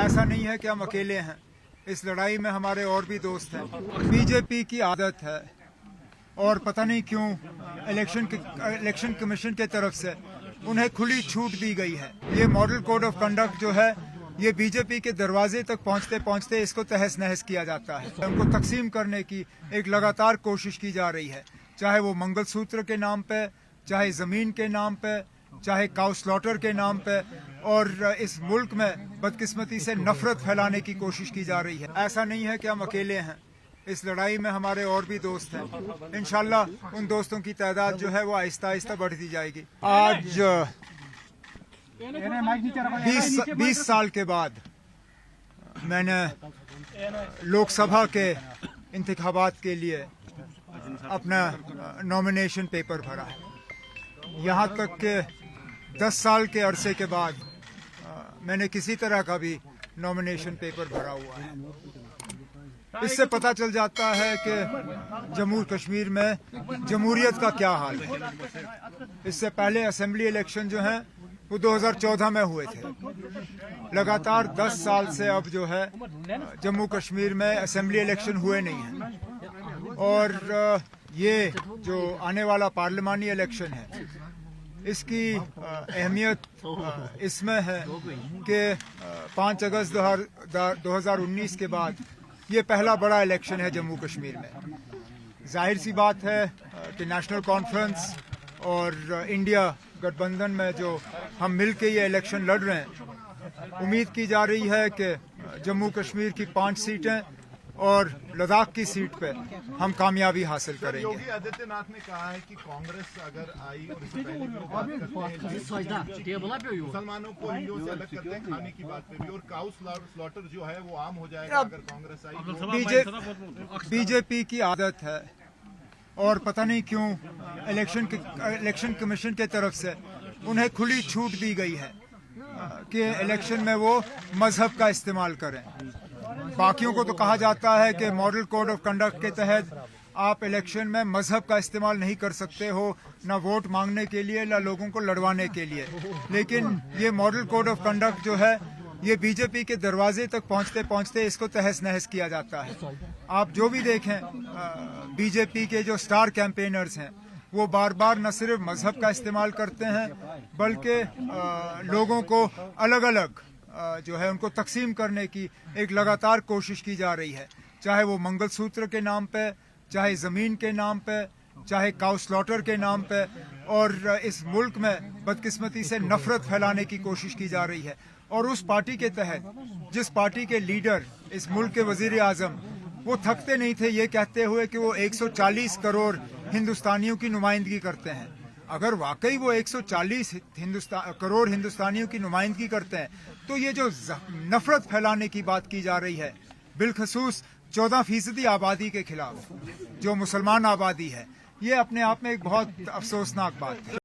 ऐसा नहीं है कि हम अकेले हैं, इस लड़ाई में हमारे और भी दोस्त हैं। बीजेपी की आदत है और पता नहीं क्यों इलेक्शन कमीशन के तरफ से उन्हें खुली छूट दी गई है। ये मॉडल कोड ऑफ कंडक्ट जो है ये बीजेपी के दरवाजे तक पहुंचते पहुंचते इसको तहस नहस किया जाता है। उनको तकसीम करने की एक लगातार कोशिश की जा रही है, चाहे वो मंगलसूत्र के नाम पे, चाहे जमीन के नाम पे, चाहे काउ स्लॉटर के नाम पे, और इस मुल्क में बदकिस्मती से नफरत फैलाने की कोशिश की जा रही है। ऐसा नहीं है कि हम अकेले हैं, इस लड़ाई में हमारे और भी दोस्त हैं। इंशाल्लाह उन दोस्तों की तादाद जो है वो आहिस्ता आहिस्ता बढ़ती जाएगी। आज 20 साल के बाद मैंने लोकसभा के इंतखाबात के लिए अपना नॉमिनेशन पेपर भरा है। यहाँ तक कि 10 साल के अरसे के बाद मैंने किसी तरह का भी नॉमिनेशन पेपर भरा हुआ है। इससे पता चल जाता है कि जम्मू कश्मीर में जमहूरियत का क्या हाल है। इससे पहले असेंबली इलेक्शन जो हैं वो 2014 में हुए थे। लगातार 10 साल से अब जो है जम्मू कश्मीर में असेंबली इलेक्शन हुए नहीं हैं। और ये जो आने वाला पार्लिमानी इलेक्शन है इसकी अहमियत इसमें है कि 5 अगस्त 2019 के बाद ये पहला बड़ा इलेक्शन है जम्मू कश्मीर में। जाहिर सी बात है कि नेशनल कॉन्फ्रेंस और इंडिया गठबंधन में जो हम मिल के ये इलेक्शन लड़ रहे हैं, उम्मीद की जा रही है कि जम्मू कश्मीर की 5 सीटें और लद्दाख की सीट पे हम कामयाबी हासिल करेंगे। योगी आदित्यनाथ ने कहा है कि कांग्रेस अगर आई और इससे पहले भी वो बात करते हैं मुसलमानों को हिंदुओं से अलग करते हैं खाने की बात पे भी, और काउ स्लॉटर जो है वो आम हो जाएगा अगर कांग्रेस आई। बीजेपी की आदत है और पता नहीं क्यों इलेक्शन कमीशन के तरफ से उन्हें खुली छूट दी गई है कि इलेक्शन में वो मजहब का इस्तेमाल करें। बाकियों को तो कहा जाता है कि मॉडल कोड ऑफ कंडक्ट के तहत आप इलेक्शन में मजहब का इस्तेमाल नहीं कर सकते हो, ना वोट मांगने के लिए ना लोगों को लड़वाने के लिए। लेकिन ये मॉडल कोड ऑफ कंडक्ट जो है ये बीजेपी के दरवाजे तक पहुंचते पहुंचते इसको तहस नहस किया जाता है। आप जो भी देखें बीजेपी के जो स्टार कैंपेनर्स हैं वो बार बार न सिर्फ मजहब का इस्तेमाल करते हैं बल्कि लोगों को अलग अलग जो है उनको तकसीम करने की एक लगातार कोशिश की जा रही है, चाहे वो मंगलसूत्र के नाम पे, चाहे ज़मीन के नाम पे, चाहे काउ स्लॉटर के नाम पे, और इस मुल्क में बदकिस्मती से नफरत फैलाने की कोशिश की जा रही है। और उस पार्टी के तहत जिस पार्टी के लीडर इस मुल्क के वजीर आजम वो थकते नहीं थे ये कहते हुए कि वो 140 करोड़ हिंदुस्तानियों की नुमाइंदगी करते हैं। अगर वाकई वो 140 करोड़ हिंदुस्तानियों की नुमाइंदगी करते हैं तो ये जो नफरत फैलाने की बात की जा रही है बिलखसूस 14% आबादी के खिलाफ जो मुसलमान आबादी है, ये अपने आप में एक बहुत अफसोसनाक बात है।